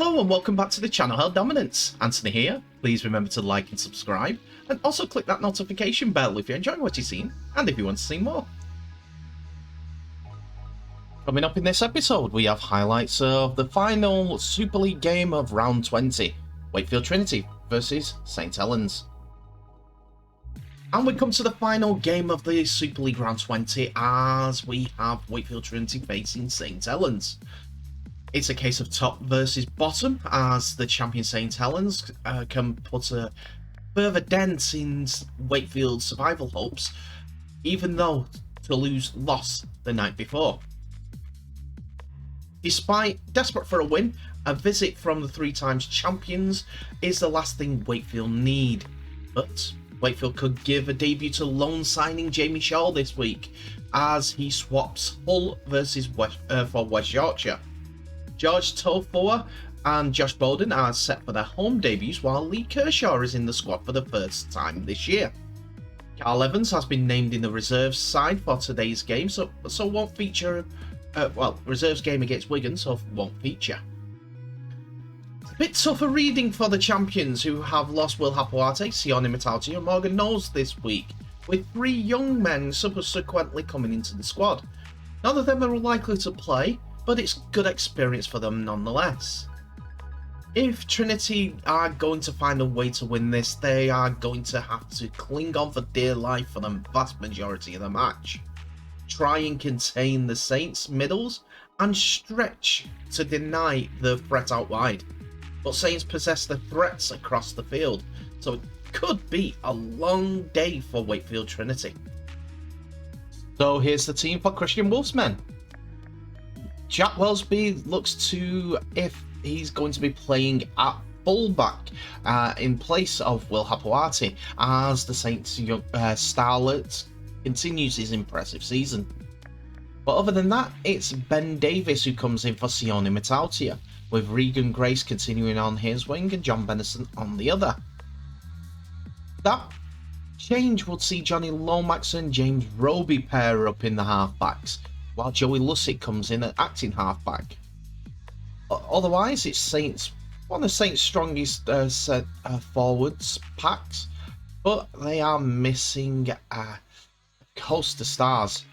Hello and welcome back to the channel Held Dominance. Anthony here. Please remember to like and subscribe, and also click that notification bell if you're enjoying what you've seen and if you want to see more. Coming up in this episode, we have highlights of the final Super League game of round 20, Wakefield Trinity versus St Helens. And we come to the final game of the Super League round 20 as we have Wakefield Trinity facing St Helens. It's a case of top versus bottom, as the champion St Helens can put a further dent in Wakefield's survival hopes, even though Toulouse lost the night before. Despite desperate for a win, a visit from the three times champions is the last thing Wakefield need. But Wakefield could give a debut to loan signing Jamie Shaw this week, as he swaps Hull versus for West Yorkshire. George Tofoa and Josh Bowden are set for their home debuts, while Lee Kershaw is in the squad for the first time this year. Carl Evans has been named in the reserves side for today's game, so won't feature. Reserves game against Wigan, so won't feature. A bit tougher reading for the champions, who have lost Will Hapuate, Sione Matauti and Morgan Knowles this week, with three young men subsequently coming into the squad. None of them are likely to play, but it's good experience for them nonetheless. If Trinity are going to find a way to win this, they are going to have to cling on for dear life for the vast majority of the match. Try and contain the Saints' middles and stretch to deny the threat out wide. But Saints possess the threats across the field, so it could be a long day for Wakefield Trinity. So here's the team for Christian Wolfsmen. Jack Welsby looks to if he's going to be playing at fullback in place of Will Hapuate, as the Saints' starlet continues his impressive season. But other than that, it's Ben Davis who comes in for Sione Matautia, with Regan Grace continuing on his wing and John Benison on the other. That change would see Johnny Lomax and James Roby pair up in the halfbacks, while Joey Lussick comes in at acting halfback. Otherwise, it's one of Saints' strongest forwards packs, but they are missing a host of stars.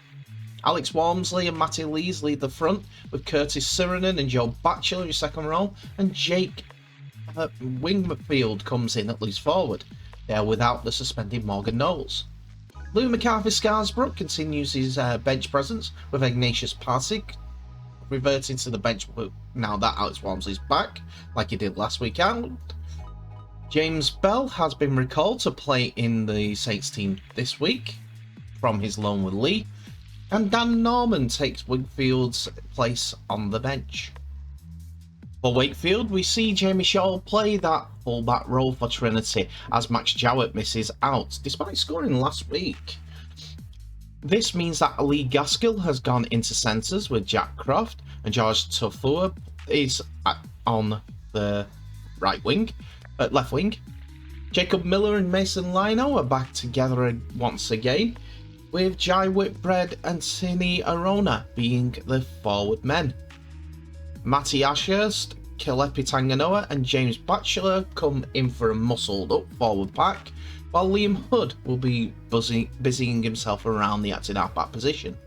Alex Walmsley and Matty Lees lead the front, with Curtis Sirenen and Joe Batchelor in second row, and Jake Wingfield comes in at loose forward. They are without the suspended Morgan Knowles. Lou McCarthy-Scarsbrook continues his bench presence, with Ignatius Pasig reverting to the bench now that Alex Walmsley's back, like he did last weekend. James Bell has been recalled to play in the Saints team this week from his loan with Lee, and Dan Norman takes Wingfield's place on the bench. For Wakefield, we see Jamie Shaw play that fullback role for Trinity, as Max Jowett misses out despite scoring last week. This means that Lee Gaskill has gone into centres with Jack Croft, and George Tofua is on the left wing. Jacob Miller and Mason Lino are back together once again, with Jai Whitbread and Tini Arona being the forward men. Matty Ashurst, Kelepi Tanganoa and James Batchelor come in for a muscled up forward pack, while Liam Hood will be busying himself around the acting halfback position.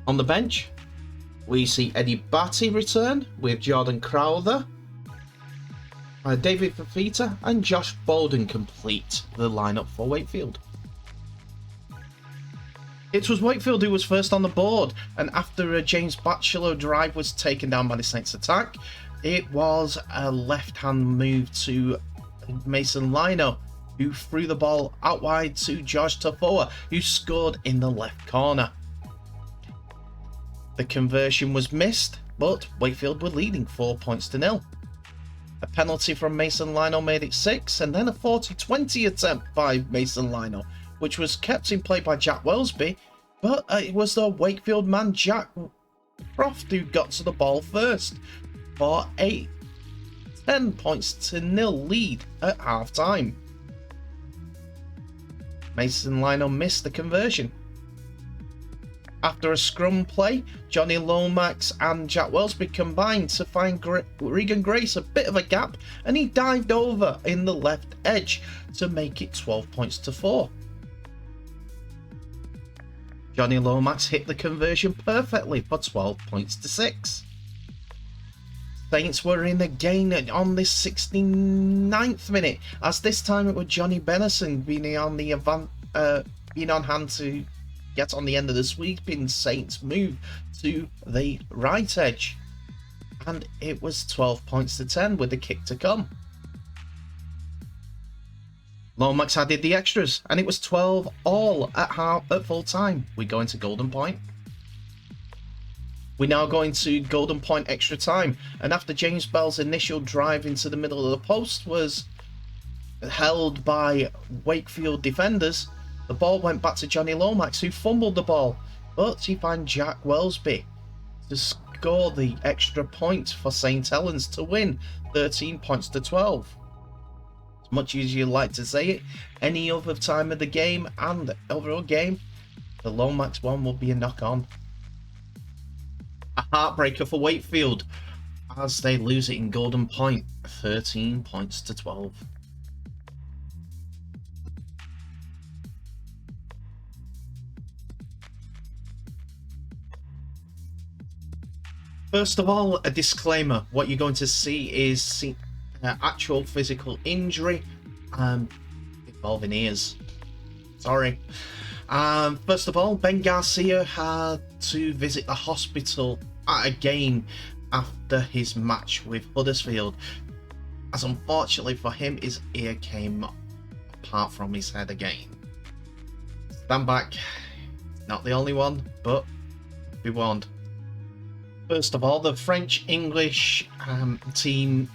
On the bench, we see Eddie Batty return, with Jordan Crowther, David Fafita and Josh Bowden complete the lineup for Wakefield. It was Wakefield who was first on the board, and after a James Batchelor drive was taken down by the Saints attack, it was a left-hand move to Mason Lino, who threw the ball out wide to Josh Tofoa, who scored in the left corner. The conversion was missed, but Wakefield were leading 4-0. A penalty from Mason Lino made it 6, and then a 40-20 attempt by Mason Lino, which was kept in play by Jack Welsby, but it was the Wakefield man Jack Croft who got to the ball first for a 10-0 lead at half time. Mason Lino missed the conversion. After a scrum play, Johnny Lomax and Jack Wellsby combined to find Regan Grace a bit of a gap, and he dived over in the left edge to make it 12 points to 4. Johnny Lomax hit the conversion perfectly for 12 points to 6. Saints were in again on the 69th minute, as this time it was Johnny Benison being on hand to get on the end of the sweeping Saints move to the right edge. And it was 12 points to 10 with the kick to come. Lomax added the extras, and it was 12 all at full time. We go into golden point. We now go into golden point extra time, and after James Bell's initial drive into the middle of the post was held by Wakefield defenders, the ball went back to Johnny Lomax, who fumbled the ball, but he found Jack Wellsby to score the extra point for St Helens to win 13 points to 12. As much as you like to say it, any other time of the game and overall game, the Lomax one will be a knock-on. A heartbreaker for Wakefield as they lose it in golden point, 13 points to 12. First of all, a disclaimer. What you're going to see is actual physical injury involving ears. Sorry. First of all, Ben Garcia had to visit the hospital at a game after his match with Huddersfield, as unfortunately for him, his ear came apart from his head again. Stand back. Not the only one, but be warned. First of all, the French-English team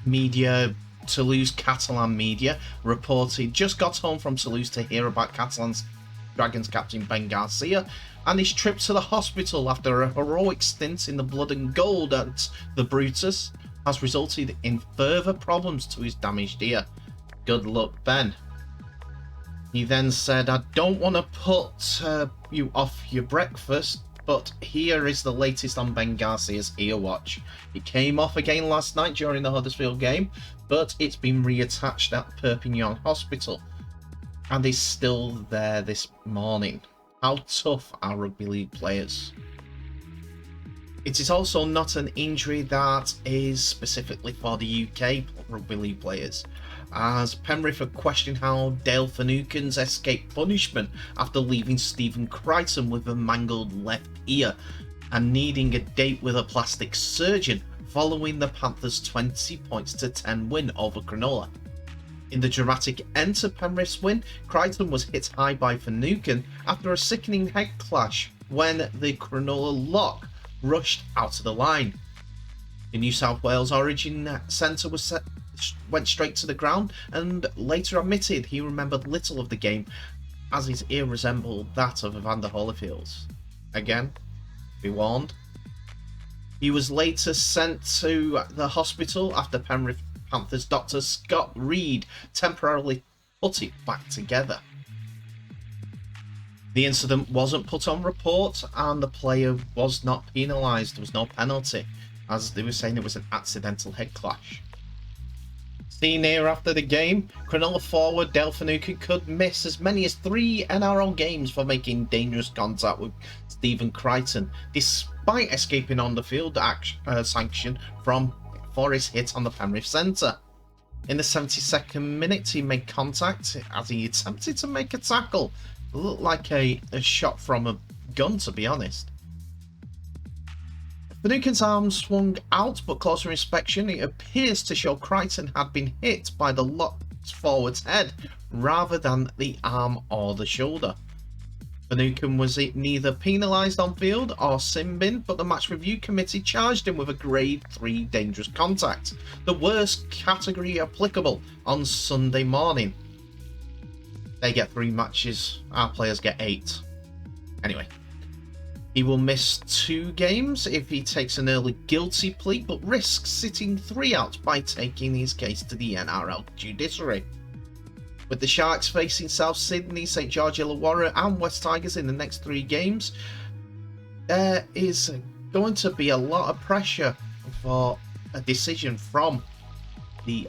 media, Toulouse Catalan media, reported just got home from Toulouse to hear about Catalans Dragons captain Ben Garcia and his trip to the hospital after a heroic stint in the blood and gold at the Brutus has resulted in further problems to his damaged ear. Good luck, Ben. He then said, I don't want to put you off your breakfast, but here is the latest on Ben Garcia's ear watch. It came off again last night during the Huddersfield game, but it's been reattached at Perpignan Hospital and is still there this morning. How tough are rugby league players? It is also not an injury that is specifically for the UK rugby league players, as Penrith have questioned how Dale Finucane's escaped punishment after leaving Stephen Crichton with a mangled left ear and needing a date with a plastic surgeon following the Panthers' 20 points to 10 win over Cronulla. In the dramatic end to Penrith's win, Crichton was hit high by Finucane after a sickening head clash when the Cronulla lock rushed out of the line. The New South Wales Origin centre went straight to the ground and later admitted he remembered little of the game as his ear resembled that of Evander Holyfield's. Again, be warned. He was later sent to the hospital after Penrith Panthers doctor Scott Reed temporarily put it back together. The incident wasn't put on report and the player was not penalised. There was no penalty, as they were saying it was an accidental head clash. Seen here after the game, Cronulla forward Dale Finucane could miss as many as 3 NRL games for making dangerous contact with Stephen Crichton, despite escaping on the field sanction for his hit on the Penrith centre. In the 72nd minute, he made contact as he attempted to make a tackle. It looked like a shot from a gun, to be honest. Finucane's arm swung out, but closer inspection, it appears to show Crichton had been hit by the locked forward's head rather than the arm or the shoulder. Finucane was neither penalised on field or sin-binned, but the match review committee charged him with a grade 3 dangerous contact, the worst category applicable on Sunday morning. They get 3 matches, our players get 8. Anyway. He will miss 2 games if he takes an early guilty plea, but risks sitting 3 out by taking his case to the NRL judiciary. With the Sharks facing South Sydney, St George Illawarra and West Tigers in the next 3 games, there is going to be a lot of pressure for a decision from the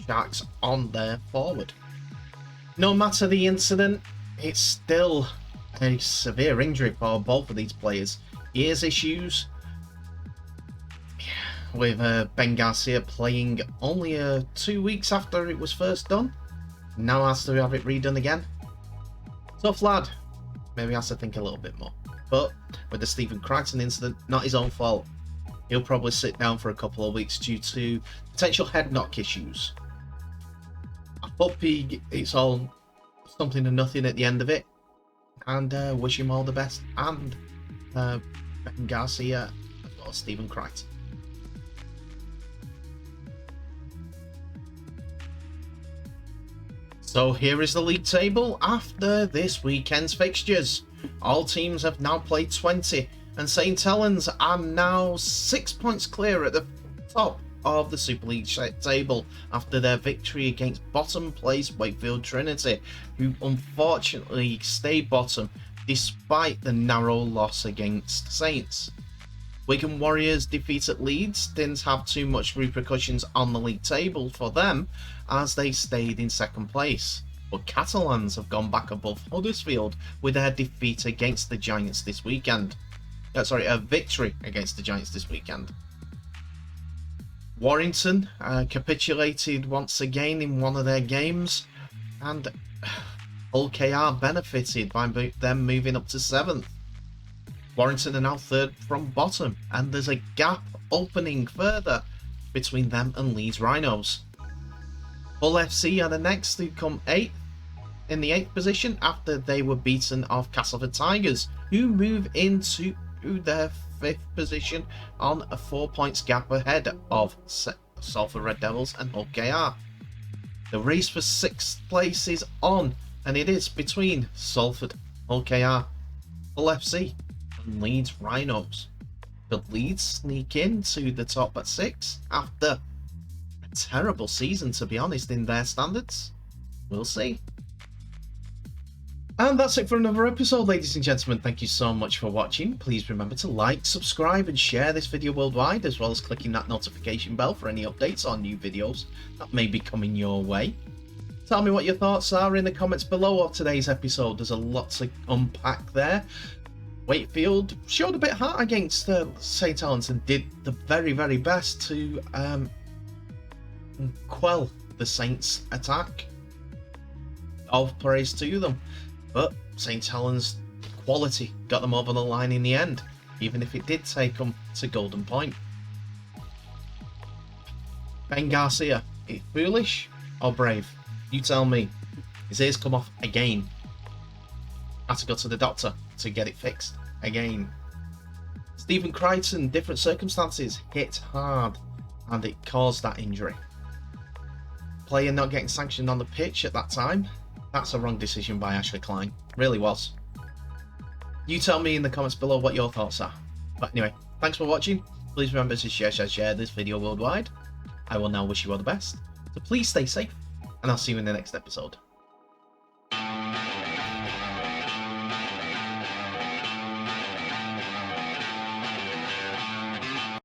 Sharks on their forward. No matter the incident, it's still a severe injury for both of these players. Ears issues, with Ben Garcia playing only 2 weeks after it was first done. Now has to have it redone again. Tough lad. Maybe has to think a little bit more. But with the Stephen Crichton incident, not his own fault. He'll probably sit down for a couple of weeks due to potential head knock issues. I hope it's all something to nothing at the end of it. And wish him all the best. And Ben Garcia as well as Stephen Crichton. So here is the league table after this weekend's fixtures. All teams have now played 20, and St Helens are now 6 points clear at the top of the Super League table after their victory against bottom place Wakefield Trinity, who unfortunately stayed bottom despite the narrow loss against Saints. Wigan Warriors' defeat at Leeds didn't have too much repercussions on the league table for them, as they stayed in second place. But Catalans have gone back above Huddersfield with their defeat against the Giants this weekend. A victory against the Giants this weekend. Warrington capitulated once again in one of their games, and Hull KR benefited by them moving up to 7th. Warrington are now 3rd from bottom, and there's a gap opening further between them and Leeds Rhinos. Hull FC are the next to come 8th in the 8th position after they were beaten off Castleford Tigers, who move into their 5th position on a 4 points gap ahead of Salford Red Devils and Hull KR. The race for 6th place is on, and it is between Salford, Hull KR, Hull FC and Leeds Rhinos. Could Leeds sneak into the top at 6 after a terrible season, to be honest, in their standards? We'll see. And that's it for another episode, ladies and gentlemen. Thank you so much for watching. Please remember to like, subscribe and share this video worldwide, as well as clicking that notification bell for any updates on new videos that may be coming your way. Tell me what your thoughts are in the comments below of today's episode. There's a lot to unpack there. Wakefield showed a bit heart against St Helens and did the very, very best to quell the Saints' attack. All praise to them. But St Helens' quality got them over the line in the end, even if it did take them to Golden Point. Ben Garcia, is he foolish or brave? You tell me. His ears come off again. Had to go to the doctor to get it fixed again. Stephen Crichton, different circumstances, hit hard and it caused that injury. Player not getting sanctioned on the pitch at that time. That's a wrong decision by Ashley Klein. Really was. You tell me in the comments below what your thoughts are. But anyway, thanks for watching. Please remember to share this video worldwide. I will now wish you all the best. So please stay safe, and I'll see you in the next episode.